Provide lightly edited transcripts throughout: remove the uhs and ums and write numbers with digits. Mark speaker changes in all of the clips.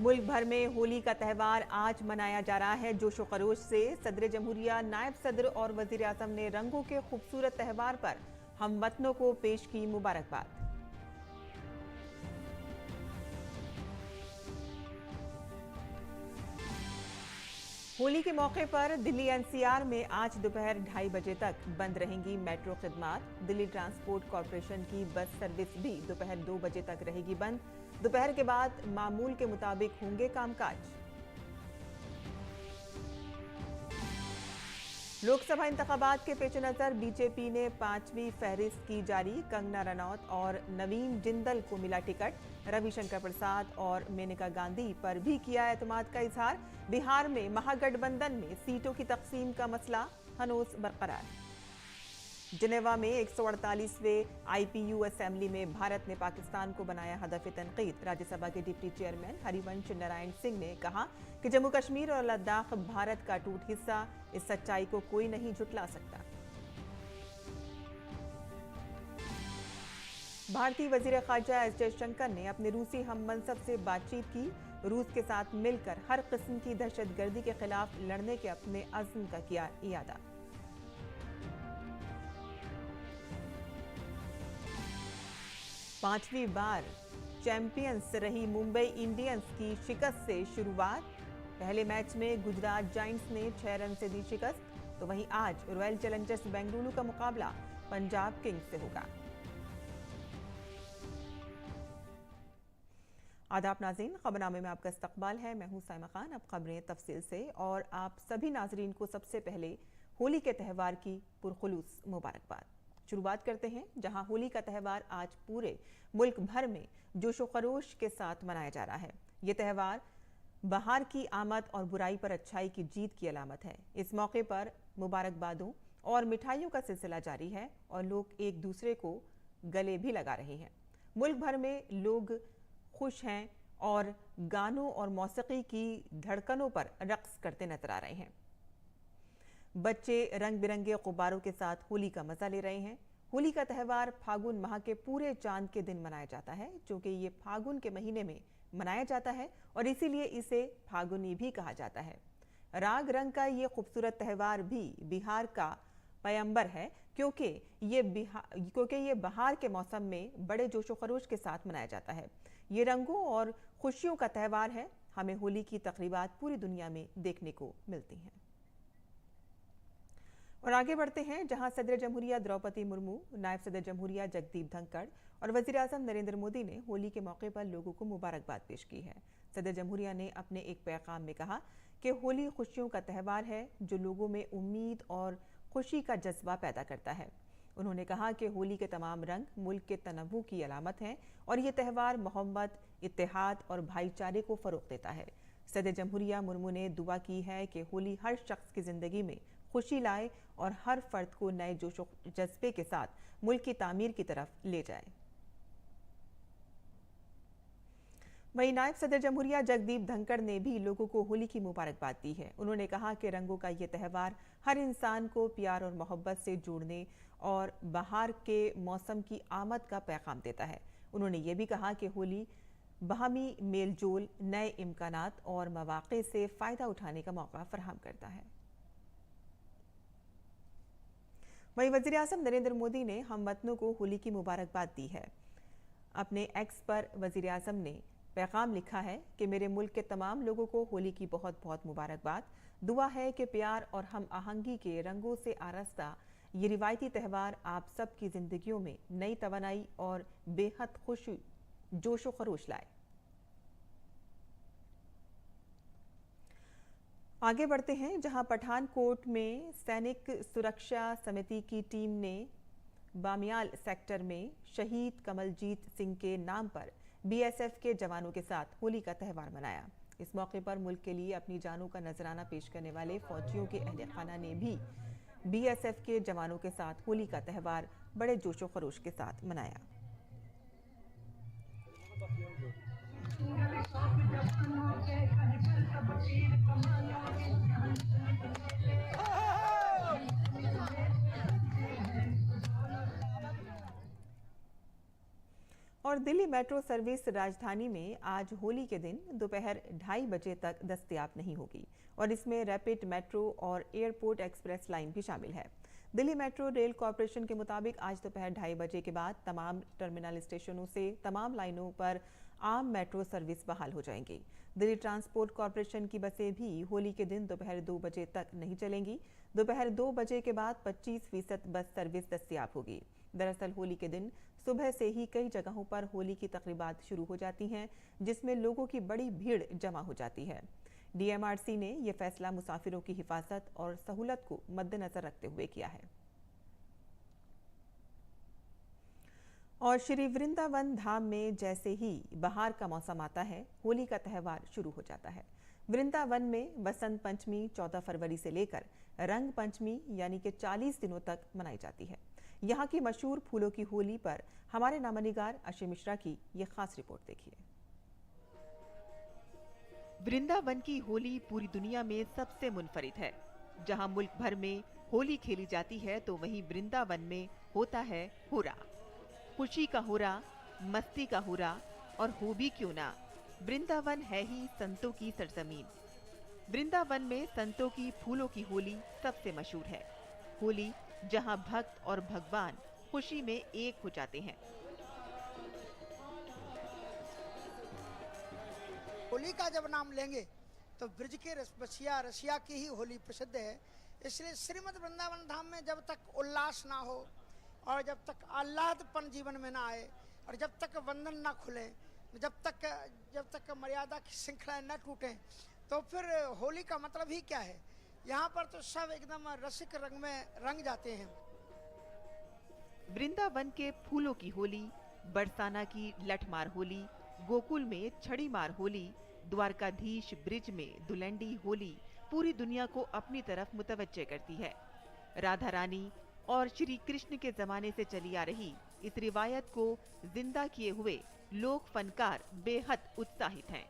Speaker 1: मुल्क भर में होली का त्यौहार आज मनाया जा रहा है जोशो खरोश से। सदर जमहूरिया, नायब सदर और वजीर आजम ने रंगों के खूबसूरत त्यौहार पर हमवतनों को पेश की मुबारकबाद। होली के मौके पर दिल्ली एनसीआर में आज दोपहर 2:30 बजे तक बंद रहेंगी मेट्रो खिदमात। दिल्ली ट्रांसपोर्ट कॉरपोरेशन की बस सर्विस भी दोपहर 2 बजे तक रहेगी बंद। दोपहर के बाद मामूल के मुताबिक होंगे कामकाज। लोकसभा इंतखाबात के पेश नजर बीजेपी ने 5वीं फहरिस्त की जारी। कंगना रनौत और नवीन जिंदल को मिला टिकट। रविशंकर प्रसाद और मेनका गांधी पर भी किया एतमाद का इजहार। बिहार में महागठबंधन में सीटों की तकसीम का मसला हनोस बरकरार। जिनेवा में 148वें आईपीयू असेंबली में भारत ने पाकिस्तान को बनाया हदफ तनकीद। राज्यसभा के डिप्टी चेयरमैन हरिवंश नारायण सिंह ने कहा कि जम्मू कश्मीर और लद्दाख भारत का टूट हिस्सा, इस सच्चाई को कोई नहीं झुटला सकता। भारतीय वजीर खारजा एस जयशंकर ने अपने रूसी हम मनसब से बातचीत की। रूस के साथ मिलकर हर किस्म की दहशतगर्दी के खिलाफ लड़ने के अपने अज़्म का किया इयादा। पांचवी बार चैंपियंस रही मुंबई इंडियंस की शिकस्त से शुरुआत। पहले मैच में गुजरात जायंट्स ने 6 रन से दी शिकस्त, तो वहीं आज रॉयल चैलेंजर्स बेंगलुरु का मुकाबला पंजाब किंग्स से होगा। आदाब नाज़रीन, खबरनामे में आपका इस्तकबाल है। मैं हूं साइमा खान। अब खबरें तफसील से, और आप सभी नाजरीन को सबसे पहले होली के त्यौहार की पुरखुलूस मुबारकबाद। शुरुआत करते हैं जहां होली का त्यौहार आज पूरे मुल्क भर में जोशो खरोश के साथ मनाया जा रहा है। ये त्यौहार बहार की आमद और बुराई पर अच्छाई की जीत की अलामत है। इस मौके पर मुबारकबादों और मिठाइयों का सिलसिला जारी है और लोग एक दूसरे को गले भी लगा रहे हैं। मुल्क भर में लोग खुश हैं और गानों और मौसीकी की धड़कनों पर रक्स करते नजर आ रहे हैं। बच्चे रंग बिरंगे गुब्बारों के साथ होली का मजा ले रहे हैं। होली का त्यौहार फागुन माह के पूरे चांद के दिन मनाया जाता है, क्योंकि ये फागुन के महीने में मनाया जाता है और इसीलिए इसे फागुनी भी कहा जाता है। राग रंग का ये खूबसूरत त्यौहार भी बिहार का पैगंबर है, क्योंकि ये बहार के मौसम में बड़े जोशो खरोश के साथ मनाया जाता है। ये रंगों और खुशियों का त्यौहार है। हमें होली की तकरीबात पूरी दुनिया में देखने को मिलती हैं। और आगे बढ़ते हैं जहां सदर जमहूरिया द्रौपदी मुर्मू, नायब सदर जमहूरिया जगदीप धनखड़ और वजीर आजम नरेंद्र मोदी ने होली के मौके पर लोगों को मुबारकबाद पेश की है। सदर जमहूरिया ने अपने एक पैगाम में कहा कि होली खुशियों का त्यौहार है जो लोगों में उम्मीद और खुशी का जज्बा पैदा करता है। उन्होंने कहा कि होली के तमाम रंग मुल्क के तनव्वु की अलामत हैं और ये त्यौहार मोहब्बत, इत्तेहाद और भाईचारे को फरोग देता है। सदर जमहूरिया मुर्मू ने दुआ की है कि होली हर शख्स की जिंदगी में खुशी लाए और हर फर्द को नए जोशो जज्बे के साथ मुल्क की तामीर की तरफ ले जाए। वहीं नायब सदर जमहूरिया जगदीप धनखड़ ने भी लोगों को होली की मुबारकबाद दी है। उन्होंने कहा कि रंगों का ये त्यौहार हर इंसान को प्यार और मोहब्बत से जोड़ने और बहार के मौसम की आमद का पैगाम देता है। उन्होंने ये भी कहा कि होली बाहमी मेलजोल, नए इम्कानात और मौक़े से फ़ायदा उठाने का मौका फराहम करता है। वहीं वज़ीर आज़म नरेंद्र मोदी ने हमवतनों को होली की मुबारकबाद दी है। अपने एक्स पर वज़ीर आज़म ने पैगाम लिखा है कि मेरे मुल्क के तमाम लोगों को होली की बहुत बहुत मुबारकबाद। दुआ है कि प्यार और हम आहंगी के रंगों से आरास्ता ये रिवायती त्यौहार आप सब की जिंदगियों में नई तवानाई और बेहद खुशी, जोशो खरोश लाए। आगे बढ़ते हैं जहां पठानकोट में सैनिक सुरक्षा समिति की टीम ने बामियाल सेक्टर में शहीद कमलजीत सिंह के नाम पर बीएसएफ के जवानों के साथ होली का त्यौहार मनाया। इस मौके पर मुल्क के लिए अपनी जानों का नजराना पेश करने वाले फौजियों के अहले खाना ने भी बीएसएफ के जवानों के साथ होली का त्यौहार बड़े जोशो खरोश के साथ मनाया। और और दिल्ली मेट्रो सर्विस राजधानी में आज होली के दिन दोपहर 2:30 बजे तक दस्तयाब नहीं होगी और इसमें रैपिड मेट्रो और एयरपोर्ट एक्सप्रेस लाइन भी शामिल है। दिल्ली मेट्रो रेल कॉरपोरेशन के मुताबिक आज दोपहर 2:30 बजे के बाद तमाम टर्मिनल स्टेशनों से तमाम लाइनों पर आम मेट्रो सर्विस बहाल हो जाएंगी। दिल्ली ट्रांसपोर्ट कॉरपोरेशन की बसें भी होली के दिन दोपहर 2 बजे तक नहीं चलेंगी। दोपहर 2 बजे के बाद 25% बस सर्विस दस्तयाब होगी। दरअसल होली के दिन सुबह से ही कई जगहों पर होली की तकरीबात शुरू हो जाती हैं, जिसमें लोगों की बड़ी भीड़ जमा हो जाती है। डीएमआरसी ने यह फैसला मुसाफिरों की हिफाजत और सहूलत को मद्देनजर रखते हुए किया है। और श्री वृंदावन धाम में जैसे ही बहार का मौसम आता है, होली का त्यौहार शुरू हो जाता है। वृंदावन में बसंत पंचमी 14 फरवरी से लेकर रंग पंचमी यानी कि 40 दिनों तक मनाई जाती है। यहाँ की मशहूर फूलों की होली पर हमारे नामानिगार अशय मिश्रा की ये खास रिपोर्ट देखिए। वृंदावन की होली पूरी दुनिया में सबसे मुनफरिद है। जहाँ मुल्क भर में होली खेली जाती है, तो वहीं वृंदावन में होता है होरा। खुशी का होरा, मस्ती का होरा, और हो भी क्यों ना, वृंदावन है ही संतों की सरजमीन। वृंदावन में संतों की फूलों की होली सबसे मशहूर है। होली जहां भक्त और भगवान खुशी में एक हो जाते हैं।
Speaker 2: होली का जब नाम लेंगे तो ब्रज के रसिया की ही होली प्रसिद्ध है। इसलिए श्रीमद् वृंदावन धाम में जब तक उल्लास ना हो और जब तक आह्लादपन जीवन में ना आए और जब तक वंदन ना खुले, जब तक मर्यादा की श्रृंखलाएं न टूटे, तो फिर होली का मतलब ही क्या है। यहाँ पर तो सब एकदम रसिक रंग में रंग जाते हैं।
Speaker 1: वृंदावन के फूलों की होली, बरसाना की लठमार होली, गोकुल में छड़ी मार होली, द्वारकाधीश ब्रिज में दुलंडी होली पूरी दुनिया को अपनी तरफ मुतवज्जे करती है। राधा रानी और श्री कृष्ण के जमाने से चली आ रही इस रिवायत को जिंदा किए हुए लोक फनकार बेहद उत्साहित हैं।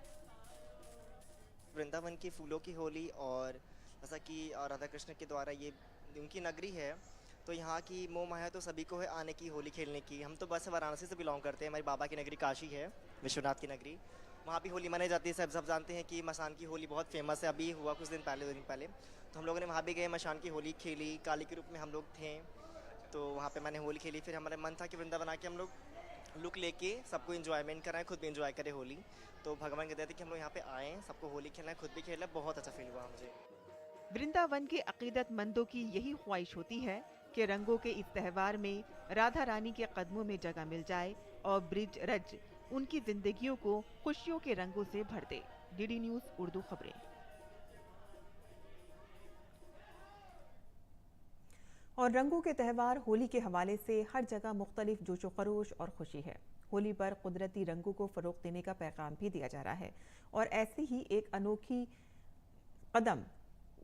Speaker 3: वृंदावन की फूलों की होली, और जैसा कि राधा कृष्ण के द्वारा ये उनकी नगरी है, तो यहाँ की मोह माया तो सभी को है आने की, होली खेलने की। हम तो बस वाराणसी से बिलोंग करते हैं। हमारी बाबा की नगरी काशी है, विश्वनाथ की नगरी। वहाँ भी होली मनाई जाती है। सब जानते हैं कि मसान की होली बहुत फेमस है। अभी हुआ कुछ दिन पहले, 2 दिन पहले, तो हम लोगों ने वहाँ भी गए, मसान की होली खेली। काली के रूप में हम लोग थे, तो वहाँ पे मैंने होली खेली। फिर हमारा मन था कि वृंदावन आके हम लोग लुक लेके सबको इन्जॉयमेंट कराएं, खुद भी इन्जॉय करें होली। तो भगवान कहते थे कि हम लोग यहाँ पे आएँ, सबको होली खेलना है, खुद भी खेलना। बहुत अच्छा फील हुआ मुझे।
Speaker 1: वृंदावन के अकीदतमंदों की यही ख्वाहिश होती है कि रंगों के इस त्यौहार में राधा रानी के कदमों में जगह मिल जाए और ब्रिज रज उनकी जिंदगियों को खुशियों के रंगों से भर दे। डीडी न्यूज़ उर्दू खबरें। और रंगों के त्यौहार होली के हवाले से हर जगह मुख्तलिफ जोशो खरोश और खुशी है। होली पर कुदरती रंगों को फरोग देने का पैगाम भी दिया जा रहा है और ऐसे ही एक अनोखी कदम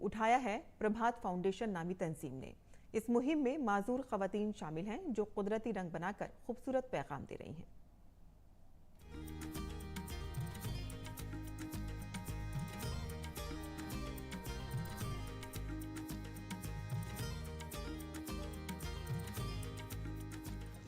Speaker 1: उठाया है प्रभात फाउंडेशन नामी तंजीम ने। इस मुहिम में माजूर खवातीन शामिल हैं जो कुदरती रंग बनाकर खूबसूरत पैगाम दे रही हैं।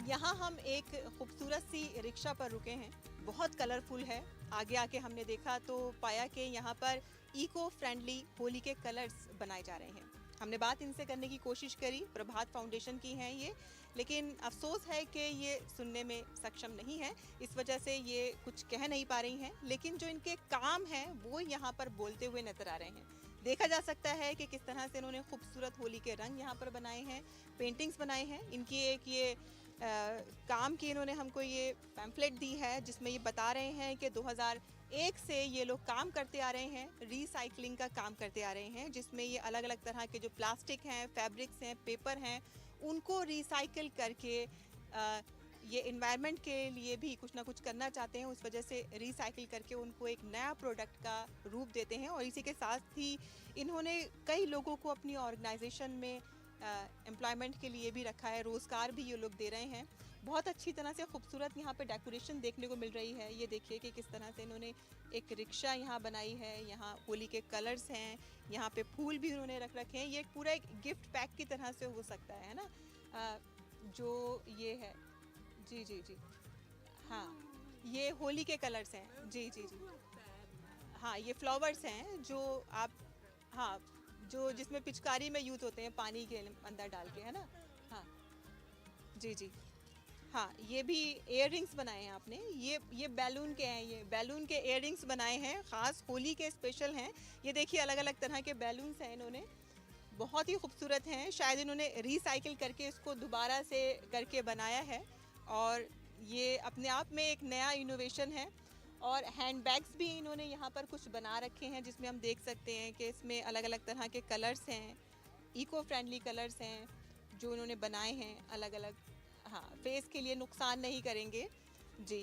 Speaker 4: यहाँ हम एक खूबसूरत सी रिक्शा पर रुके हैं। बहुत कलरफुल है। आगे आके हमने देखा तो पाया कि यहाँ पर इको फ्रेंडली होली के कलर्स बनाए जा रहे हैं। हमने बात इनसे करने की कोशिश करी, प्रभात फाउंडेशन की हैं ये, लेकिन अफसोस है कि ये सुनने में सक्षम नहीं है, इस वजह से ये कुछ कह नहीं पा रही हैं। लेकिन जो इनके काम हैं वो यहाँ पर बोलते हुए नजर आ रहे हैं। देखा जा सकता है कि किस तरह से इन्होंने खूबसूरत होली के रंग यहाँ पर बनाए हैं, पेंटिंग्स बनाए हैं। इनकी एक ये काम की इन्होंने हमको ये पैम्फलेट दी है जिसमें ये बता रहे हैं कि 2001 से ये लोग काम करते आ रहे हैं, रीसाइक्लिंग का काम करते आ रहे हैं, जिसमें ये अलग अलग तरह के जो प्लास्टिक हैं, फैब्रिक्स हैं, पेपर हैं, उनको रिसाइकिल करके ये इन्वायरमेंट के लिए भी कुछ ना कुछ करना चाहते हैं। उस वजह से रिसाइकिल करके उनको एक नया प्रोडक्ट का रूप देते हैं। और इसी के साथ ही इन्होंने कई लोगों को अपनी ऑर्गेनाइजेशन में एम्प्लॉयमेंट के लिए भी रखा है, रोज़गार भी ये लोग दे रहे हैं। बहुत अच्छी तरह से खूबसूरत यहाँ पे डेकोरेशन देखने को मिल रही है। ये देखिए कि किस तरह से इन्होंने एक रिक्शा यहाँ बनाई है, यहाँ होली के कलर्स हैं, यहाँ पे फूल भी उन्होंने रख रखे हैं। ये एक पूरा एक गिफ्ट पैक की तरह से हो सकता है ना, जो ये है। जी जी जी, हाँ, ये होली के कलर्स हैं। जी जी जी। हाँ, ये फ्लावर्स हैं जो आप, हाँ, जो जिसमें पिचकारी में यूज होते हैं पानी के अंदर डाल के, है ना। हाँ जी जी। हाँ, ये भी इयररिंग्स बनाए हैं आपने। ये बैलून के हैं, ये बैलून के इयररिंग्स बनाए हैं, ख़ास होली के स्पेशल हैं। ये देखिए अलग अलग तरह के बैलून्स हैं इन्होंने, बहुत ही खूबसूरत हैं। शायद इन्होंने रिसाइकिल करके इसको दोबारा से करके बनाया है, और ये अपने आप में एक नया इनोवेशन है। और हैंड बैग्स भी इन्होंने यहाँ पर कुछ बना रखे हैं, जिसमें हम देख सकते हैं कि इसमें अलग अलग तरह के कलर्स हैं, इको फ्रेंडली कलर्स हैं जो इन्होंने बनाए हैं अलग अलग। हाँ, फेस के लिए नुकसान नहीं करेंगे जी।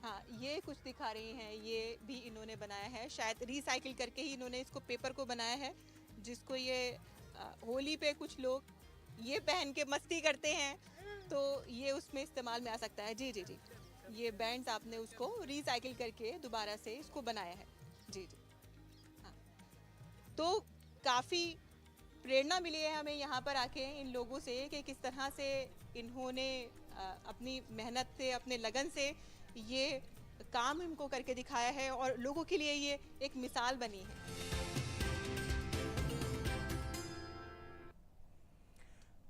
Speaker 4: हाँ, ये कुछ दिखा रही हैं, ये भी इन्होंने बनाया है, शायद रिसाइकिल करके ही इन्होंने इसको पेपर को बनाया है, जिसको ये होली पे कुछ लोग ये पहन के मस्ती करते हैं, तो ये उसमें इस्तेमाल में आ सकता है। जी जी जी। ये बैंड्स आपने उसको रिसाइकिल करके दोबारा से इसको बनाया है। जी जी। हाँ, तो काफ़ी प्रेरणा मिली है हमें यहाँ पर आके इन लोगों से कि किस तरह से इन्होंने अपनी मेहनत से, अपने लगन से ये काम इनको करके दिखाया है, और लोगों के लिए ये एक मिसाल बनी है।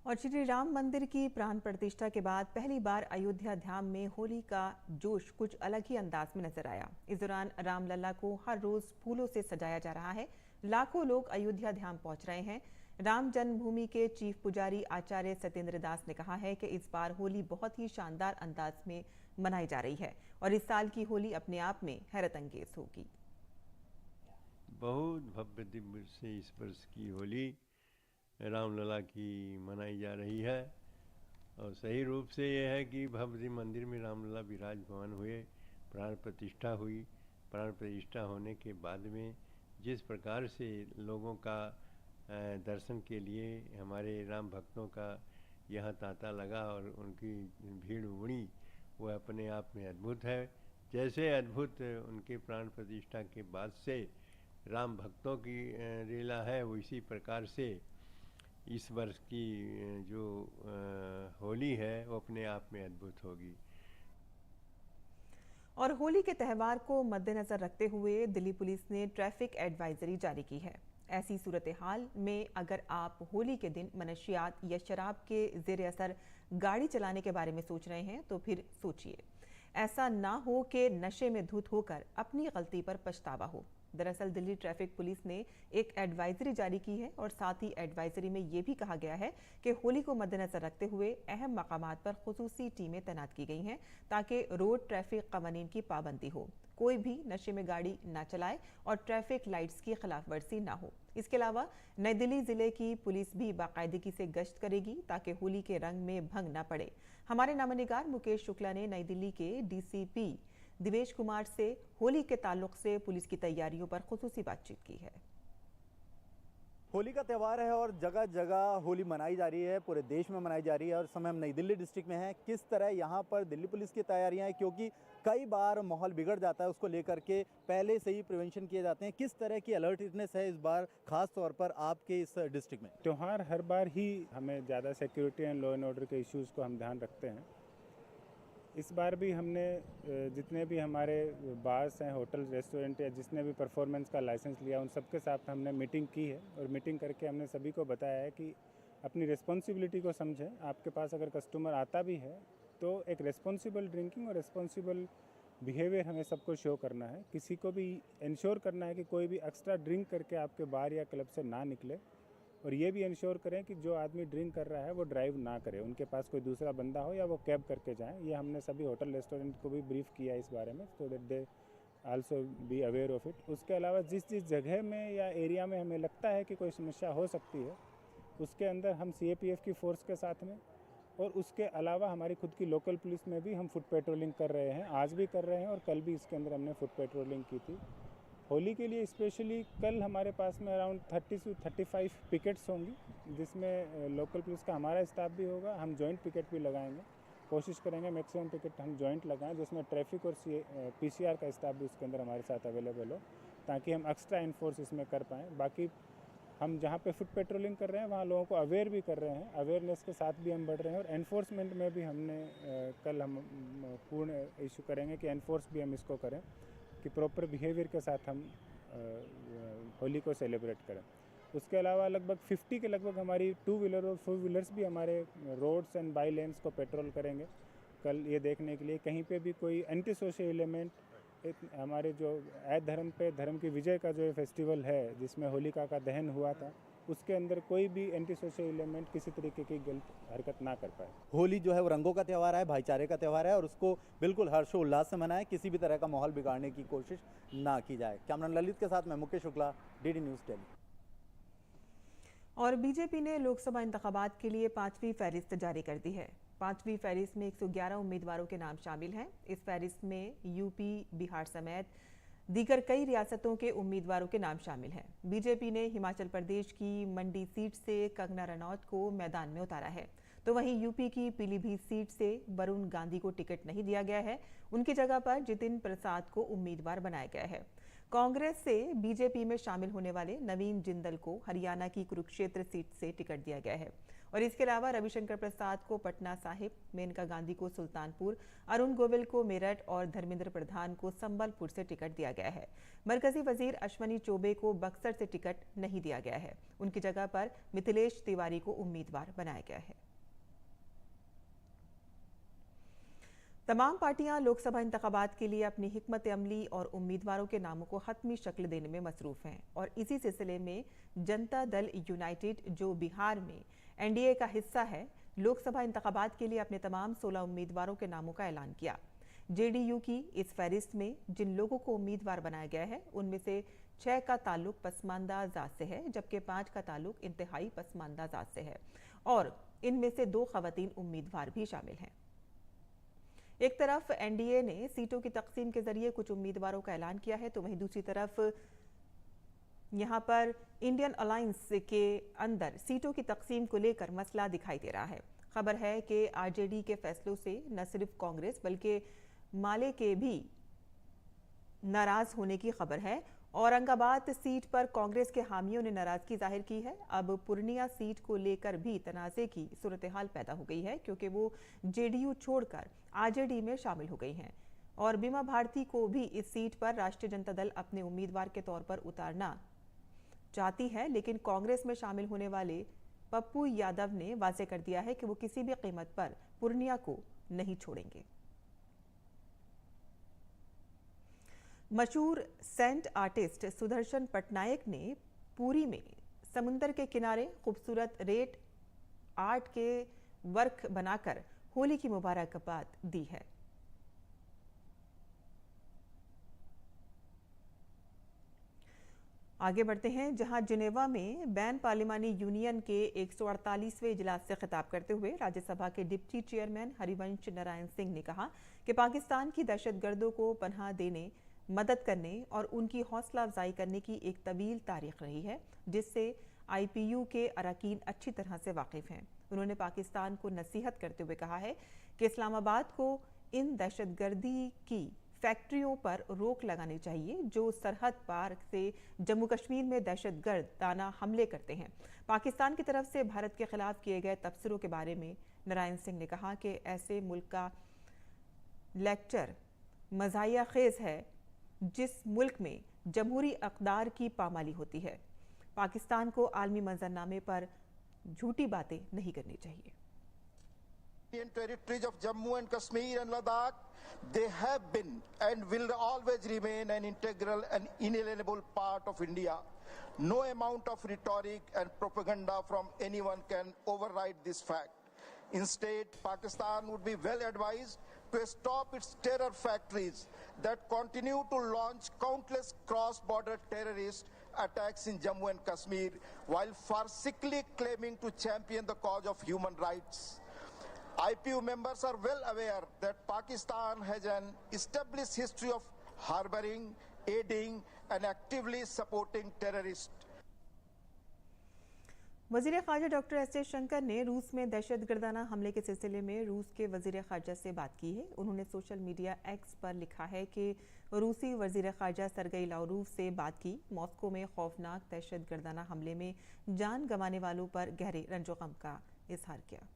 Speaker 1: और श्री राम मंदिर की प्राण प्रतिष्ठा के बाद पहली बार अयोध्या धाम में होली का जोश कुछ अलग ही अंदाज में नजर आया। इस दौरान रामलला को हर रोज फूलों से सजाया जा रहा है। लाखों लोग अयोध्या धाम पहुंच रहे हैं। राम जन्मभूमि के चीफ पुजारी आचार्य सत्येंद्र दास ने कहा है कि इस बार होली बहुत ही शानदार अंदाज में मनाई जा रही है, और इस साल की होली अपने आप में हैरत अंगेज होगी।
Speaker 5: बहुत भव्य दिव्य से इस वर्ष की होली रामलला की मनाई जा रही है, और सही रूप से यह है कि भव्य मंदिर में रामलला विराजमान हुए, प्राण प्रतिष्ठा हुई। प्राण प्रतिष्ठा होने के बाद में जिस प्रकार से लोगों का दर्शन के लिए हमारे राम भक्तों का यहाँ तांता लगा और उनकी भीड़ उमड़ी, वह अपने आप में अद्भुत है। जैसे अद्भुत उनके प्राण प्रतिष्ठा के बाद से राम भक्तों की लीला है, उसी प्रकार से इस वर्ष की जो होली है वो अपने आप में अद्भुत होगी।
Speaker 1: और होली के त्यौहार को मद्देनजर रखते हुए दिल्ली पुलिस ने ट्रैफिक एडवाइजरी जारी की है। ऐसी सूरत हाल में अगर आप होली के दिन मनशियात या शराब के जेर असर गाड़ी चलाने के बारे में सोच रहे हैं तो फिर सोचिए, ऐसा ना हो कि नशे में धुत होकर अपनी गलती पर पछतावा हो। दरअसल दिल्ली ट्रैफिक पुलिस ने एक एडवाइजरी जारी की है, और साथ ही एडवाइजरी में ये भी कहा गया है कि होली को मद्देनजर रखते हुए अहम मकामात पर खुसूसी टीमें तैनात की गई हैं ताकि रोड ट्रैफिक कवानीन की पाबंदी हो, कोई भी नशे में गाड़ी ना चलाए और ट्रैफिक लाइट्स की खिलाफवर्जी ना हो। इसके अलावा नई दिल्ली जिले की पुलिस भी बाकायदगी से गश्त करेगी ताकि होली के रंग में भंग ना पड़े। हमारे नामनिगार मुकेश शुक्ला ने नई दिल्ली के डीसीपी दिवेश कुमार से होली के ताल्लुक से पुलिस की तैयारियों पर खुसूसी बातचीत की है।
Speaker 6: होली का त्यौहार है और जगह जगह होली मनाई जा रही है, पूरे देश में मनाई जा रही है। और समय हम नई दिल्ली डिस्ट्रिक्ट में हैं, किस तरह यहाँ पर दिल्ली पुलिस की तैयारियां हैं, क्योंकि कई बार माहौल बिगड़ जाता है, उसको लेकर के पहले से ही प्रिवेंशन किए जाते हैं। किस तरह की अलर्टनेस है इस बार खास तौर पर आपके इस डिस्ट्रिक्ट में?
Speaker 7: त्यौहार हर बार ही हमें ज़्यादा security and law and order के इश्यूज़ को हम ध्यान रखते हैं। इस बार भी हमने जितने भी हमारे बार्स हैं, होटल, रेस्टोरेंट या जिसने भी परफॉर्मेंस का लाइसेंस लिया, उन सबके साथ हमने मीटिंग की है, और मीटिंग करके हमने सभी को बताया है कि अपनी रिस्पॉन्सिबिलिटी को समझें। आपके पास अगर कस्टमर आता भी है तो एक रिस्पॉन्सिबल ड्रिंकिंग और रिस्पॉन्सिबल बिहेवियर हमें सबको शो करना है। किसी को भी इंश्योर करना है कि कोई भी एक्स्ट्रा ड्रिंक करके आपके बार या क्लब से ना निकले, और ये भी इंश्योर करें कि जो आदमी ड्रिंक कर रहा है वो ड्राइव ना करे, उनके पास कोई दूसरा बंदा हो या वो कैब करके जाएं। ये हमने सभी होटल रेस्टोरेंट को भी ब्रीफ किया इस बारे में, so that they also be aware of it. उसके अलावा जिस जगह में या एरिया में हमें लगता है कि कोई समस्या हो सकती है, उसके अंदर हम CAPF की फोर्स के साथ में, और उसके अलावा हमारी खुद की लोकल पुलिस में भी हम फुट पेट्रोलिंग कर रहे हैं। आज भी कर रहे हैं और कल भी इसके अंदर हमने फुट पेट्रोलिंग की थी। होली के लिए स्पेशली कल हमारे पास में अराउंड 30 से 35 पिकेट्स होंगी, जिसमें लोकल पुलिस का हमारा स्टाफ भी होगा। हम जॉइंट पिकेट भी लगाएंगे, कोशिश करेंगे मैक्सिमम पिकेट हम जॉइंट लगाएं, जिसमें ट्रैफिक और PCR का स्टाफ भी उसके अंदर हमारे साथ अवेलेबल हो, ताकि हम एक्स्ट्रा इन्फोर्स इसमें कर पाएँ। बाकी हम जहाँ पे फुट पेट्रोलिंग कर रहे हैं वहाँ लोगों को अवेयर भी कर रहे हैं, अवेयरनेस के साथ भी हम बढ़ रहे हैं। और एनफोर्समेंट में भी हमने कल हम पूर्ण इशू करेंगे कि एनफोर्स भी हम इसको करें कि प्रॉपर बिहेवियर के साथ हम होली को सेलिब्रेट करें। उसके अलावा लगभग 50 के लगभग हमारी 2 व्हीलर और 4 व्हीलर्स भी हमारे रोड्स एंड बाई लेन्स को पेट्रोल करेंगे कल, ये देखने के लिए कहीं पे भी कोई एंटी सोशल एलिमेंट, हमारे जो धर्म पे धर्म की विजय का जो फेस्टिवल है जिसमें होलिका का दहन हुआ था, उसके अंदर कोई भी एंटी सोशल एलिमेंट किसी तरीके की गलत हरकत ना कर पाए।
Speaker 6: होली जो है वो रंगों का त्यौहार है, भाईचारे का त्यौहार है और उसको बिल्कुल हर्षोल्लास से मनाएं, किसी भी तरह का माहौल बिगाड़ने की कोशिश ना की जाए। कैमरामैन ललित के साथ मैं मुकेश शुक्ला, डीडी न्यूज़ दिल्ली।
Speaker 1: और बीजेपी ने लोकसभा इंतखाबात के लिए 5वीं फहरिस्त जारी कर दी है। 5वीं फहरिस्त में 111 उम्मीदवारों के नाम शामिल हैं। इस फहरिस्त में यूपी, बिहार समेत दीगर कई रियासतों के उम्मीदवारों के नाम शामिल हैं। बीजेपी ने हिमाचल प्रदेश की मंडी सीट से कंगना रनौत को मैदान में उतारा है, तो वहीं यूपी की पीलीभीत सीट से वरुण गांधी को टिकट नहीं दिया गया है। उनकी जगह पर जितिन प्रसाद को उम्मीदवार बनाया गया है। कांग्रेस से बीजेपी में शामिल होने वाले नवीन जिंदल को हरियाणा की कुरुक्षेत्र सीट से टिकट दिया गया है और इसके अलावा रविशंकर प्रसाद को पटना साहिब, मेनका गांधी को सुल्तानपुर, अरुण गोविल को मेरठ और धर्मेंद्र प्रधान को संबलपुर से टिकट दिया गया है। मरकजी वजीर अश्वनी चौबे को बक्सर से टिकट नहीं दिया गया है। उनकी जगह पर मिथिलेश तिवारी को उम्मीदवार बनाया गया है। तमाम पार्टियां लोकसभा इंतखाबात के लिए अपनी हिकमत अमली और उम्मीदवारों के नामों को हतमी शक्ल देने में मसरूफ हैं और इसी सिलसिले में जनता दल यूनाइटेड, जो बिहार में एनडीए का हिस्सा है, लोकसभा इंतखाबात के लिए अपने तमाम 16 उम्मीदवारों के नामों का ऐलान किया। जेडीयू की इस फहरिस्त में जिन लोगों को उम्मीदवार बनाया गया है उनमें से 6 का ताल्लुक पसमानदा जात से है, जबकि 5 का ताल्लुक इंतहाई पसमानदा जात से है और इनमें से 2 खवातीन उम्मीदवार भी शामिल हैं। एक तरफ एनडीए ने सीटों की तकसीम के जरिए कुछ उम्मीदवारों का ऐलान किया है, तो वहीं दूसरी तरफ यहां पर इंडियन अलायंस के अंदर सीटों की तकसीम को लेकर मसला दिखाई दे रहा है। खबर है कि आरजेडी के फैसलों से न सिर्फ कांग्रेस बल्कि माले के भी नाराज होने की खबर है। औरंगाबाद सीट पर कांग्रेस के हामियों ने नाराजगी जाहिर की है। अब पूर्णिया सीट को लेकर भी तनाज़े की सूरत हाल पैदा हो गई है, क्योंकि वो जेडीयू छोड़कर आरजेडी में शामिल हो गई हैं और बीमा भारती को भी इस सीट पर राष्ट्रीय जनता दल अपने उम्मीदवार के तौर पर उतारना चाहती है, लेकिन कांग्रेस में शामिल होने वाले पप्पू यादव ने वाज़ेह कर दिया है कि वो किसी भी कीमत पर पूर्णिया को नहीं छोड़ेंगे। मशहूर सेंट आर्टिस्ट सुदर्शन पटनायक ने पुरी में समुंदर के किनारे खूबसूरत रेत आर्ट के वर्क बनाकर होली की मुबारकबाद दी है। आगे बढ़ते हैं, जहां जिनेवा में बैन पार्लिमानी यूनियन के 148वें इजलास से खिताब करते हुए राज्यसभा के डिप्टी चेयरमैन हरिवंश नारायण सिंह ने कहा कि पाकिस्तान की दहशतगर्दों को पनाह देने, मदद करने और उनकी हौसला अफजाई करने की एक तवील तारीख रही है, जिससे आईपीयू के अरकान अच्छी तरह से वाकिफ हैं। उन्होंने पाकिस्तान को नसीहत करते हुए कहा है कि इस्लामाबाद को इन दहशतगर्दी की फैक्ट्रियों पर रोक लगानी चाहिए जो सरहद पार से जम्मू कश्मीर में दहशतगर्दाना हमले करते हैं। पाकिस्तान की तरफ से भारत के खिलाफ किए गए तबसरों के बारे में नारायण सिंह ने कहा कि ऐसे मुल्क का लेक्चर मज़ाहिया खेज है जिस मुल्क में जमहूरी अक़दार की पामाली होती है। पाकिस्तान को आलमी मंजरनामे पर झूठी बातें नहीं करनी चाहिए।
Speaker 8: Territories of Jammu and Kashmir and Ladakh, they have been and will always remain an integral and inalienable part of India. No amount of rhetoric and propaganda from anyone can override this fact. Instead, Pakistan would be well advised to stop its terror factories that continue to launch countless cross-border terrorist attacks in Jammu and Kashmir while farcically claiming to champion the cause of human rights. IPU members are well aware that Pakistan has an established history of harboring, aiding and actively supporting terrorists.
Speaker 1: वज़ीर ख़ारजा doctor S Jaishankar ने रूस में दहशतगर्दाना हमले के सिलसिले में रूस के वज़ीर ख़ारजा से बात की है। उन्होंने सोशल मीडिया एक्स पर लिखा है कि रूसी वज़ीर ख़ारजा सरगई लावरोव से बात की। मॉस्को में खौफनाक दहशतगर्दाना हमले में जान गंवाने वालों पर गहरे रंजो गम का इजहार किया।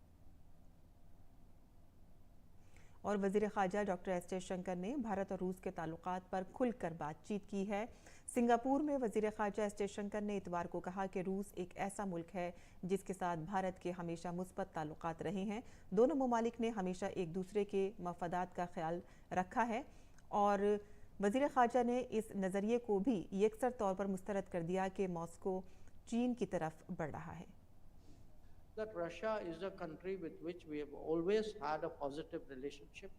Speaker 1: और वज़ीर ख़ारजा डॉक्टर एस जयशंकर ने भारत और रूस के ताल्लुकात पर खुलकर बातचीत की है। सिंगापुर में वज़ीर ख़ारजा एस जयशंकर ने इतवार को कहा कि रूस एक ऐसा मुल्क है जिसके साथ भारत के हमेशा मुस्बत ताल्लुकात रहे हैं। दोनों ममालिक ने हमेशा एक दूसरे के मफादात का ख्याल रखा है और वज़ीर ख़ारजा ने इस नज़रिए को भी यकसर तौर पर मुस्तरद कर दिया कि मॉस्को चीन की तरफ बढ़ रहा है।
Speaker 9: That Russia is a country with which we have always had a positive relationship.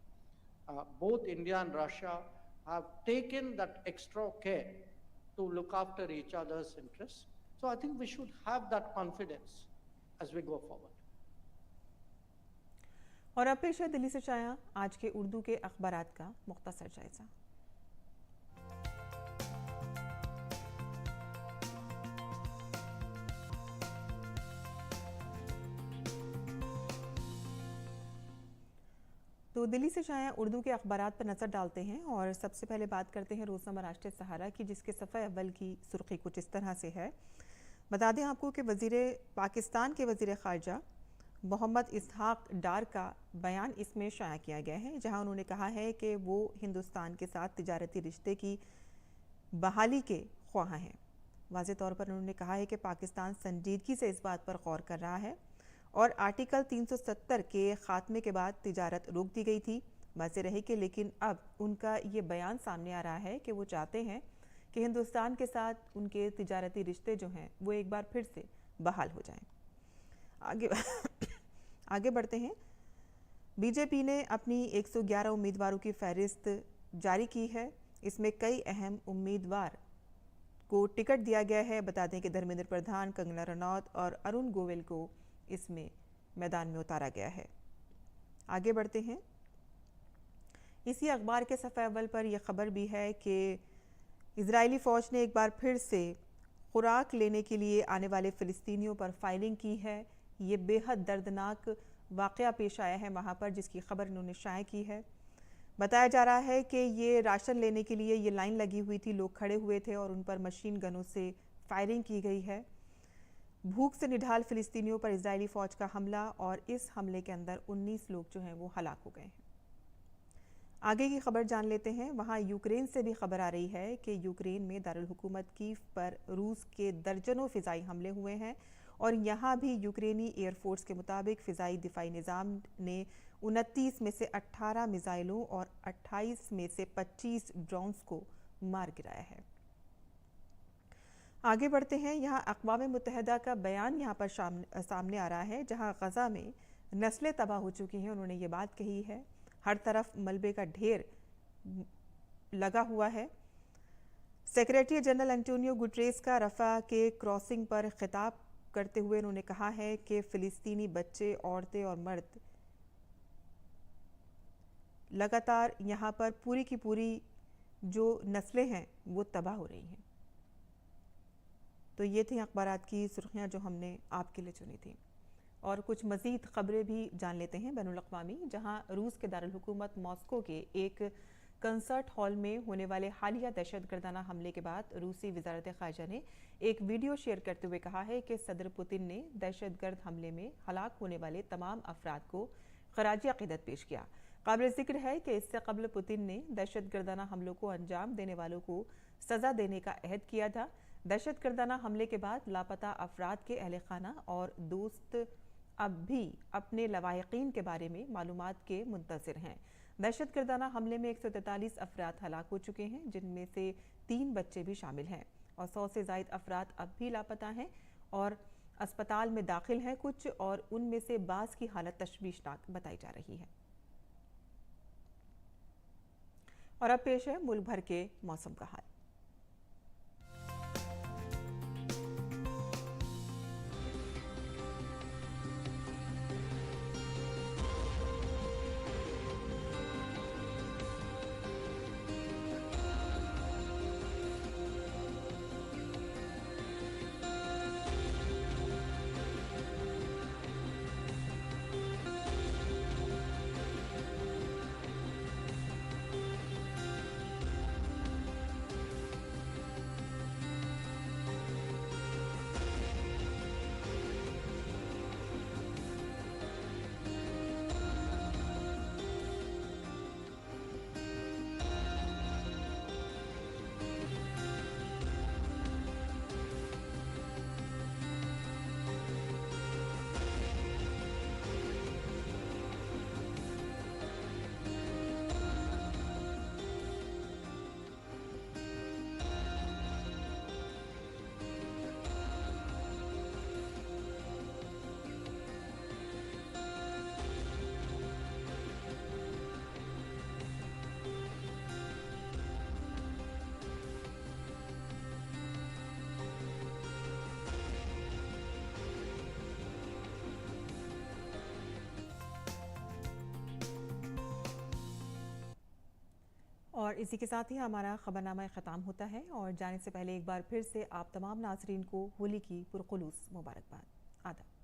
Speaker 9: Both India and Russia have taken that extra care to look after each other's interests. So I think we should have that confidence as we go forward.
Speaker 1: और अब पेश है दिल्ली से शाया आज के उर्दू के अखबारात का मुख्तसर जायजा। तो दिल्ली से शाया उर्दू के अखबारात पर नज़र डालते हैं और सबसे पहले बात करते हैं रोज़नामा राष्ट्रीय सहारा की, जिसके सफ़े अव्वल की सुर्खी कुछ इस तरह से है। बता दें आपको कि पाकिस्तान के वज़ीर ख़ारजा मोहम्मद इसहाक डार का बयान इसमें शाया किया गया है, जहां उन्होंने कहा है कि वो हिंदुस्तान के साथ तिजारती रिश्ते की बहाली के ख्वाह हैं। वाज़े तौर पर उन्होंने कहा है कि पाकिस्तान संजीदगी से इस बात पर गौर कर रहा है और आर्टिकल 370 के ख़ात्मे के बाद तिजारत रोक दी गई थी। बात रही कि लेकिन अब उनका ये बयान सामने आ रहा है कि वो चाहते हैं कि हिंदुस्तान के साथ उनके तिजारती रिश्ते जो हैं वो एक बार फिर से बहाल हो जाएं। आगे बढ़ते हैं। बीजेपी ने अपनी 111 उम्मीदवारों की फहरिस्त जारी की है। इसमें कई अहम उम्मीदवार को टिकट दिया गया है। बता दें कि धर्मेंद्र प्रधान, कंगना रनौत और अरुण गोविल को इसमें मैदान में उतारा गया है। आगे बढ़ते हैं। इसी अखबार के सफ़े अव्वल पर यह खबर भी है कि इजरायली फ़ौज ने एक बार फिर से खुराक लेने के लिए आने वाले फ़िलिस्तीनियों पर फायरिंग की है। ये बेहद दर्दनाक वाक़या पेश आया है वहाँ पर, जिसकी खबर इन्होंने शाया की है। बताया जा रहा है कि ये राशन लेने के लिए ये लाइन लगी हुई थी, लोग खड़े हुए थे और उन पर मशीन गनों से फायरिंग की गई है। भूख से निढाल फ़िलिस्तीनियों पर इजरायली फ़ौज का हमला और इस हमले के अंदर 19 लोग जो हैं वो हलाक हो गए हैं। आगे की खबर जान लेते हैं। वहाँ यूक्रेन से भी खबर आ रही है कि यूक्रेन में दारुल हुकूमत कीव पर रूस के दर्जनों फ़िज़ाई हमले हुए हैं और यहाँ भी यूक्रेनी एयरफोर्स के मुताबिक फ़िज़ाई दिफाई निज़ाम ने 29 में से 18 मिसाइलों और 28 में से 25 ड्रोन्स को मार गिराया है। आगे बढ़ते हैं। यहाँ अक़वाम मुत्तहिदा का बयान यहाँ पर सामने आ रहा है, जहाँ गज़ा में नस्लें तबाह हो चुकी हैं। उन्होंने ये बात कही है। हर तरफ मलबे का ढेर लगा हुआ है। सेक्रेटरी जनरल एंटोनियो गुटरेस का रफ़ा के क्रॉसिंग पर खिताब करते हुए उन्होंने कहा है कि फ़िलिस्तीनी बच्चे, औरतें और मर्द लगातार यहाँ पर पूरी की पूरी जो नस्लें हैं वो तबाह हो रही हैं। तो ये थी अखबारात की सुर्खियाँ जो हमने आपके लिए चुनी थी और कुछ मज़ीद ख़बरें भी जान लेते हैं बैनुल अक़वामी, जहाँ रूस के दारुल हुकूमत मॉस्को के एक कंसर्ट हॉल में होने वाले हालिया दहशतगर्दाना हमले के बाद रूसी वज़ारत ख़ारजा ने एक वीडियो शेयर करते हुए कहा है कि सदर पुतिन ने दहशतगर्द हमले में हलाक होने वाले तमाम अफराद को ख़राजी अक़ीदत पेश किया। काबिल ज़िक्र है कि इससे कबल पुतिन ने दहशतगर्दाना हमलों को अंजाम देने वालों को सज़ा देने का अहद किया था। दहशतगर्दाना हमले के बाद लापता अफराद के अहल खाना और दोस्त अब भी अपने लवाहिकीन के बारे में मालूमात के मुंतज़िर हैं। दहशतगर्दाना हमले में 143 अफराद हलाक हो चुके हैं, जिनमें से 3 बच्चे भी शामिल हैं और 100 से ज़ायद अफराद अब भी लापता हैं और अस्पताल में दाखिल हैं कुछ, और उनमें से बाज़ की हालत तशवीशनाक बताई जा रही है। और अब पेश है मुल्क भर के मौसम का हाल। और इसी के साथ ही हमारा खबरनामा ख़त्म होता है और जाने से पहले एक बार फिर से आप तमाम नाज़रीन को होली की पुरखुलूस मुबारकबाद। आदाब।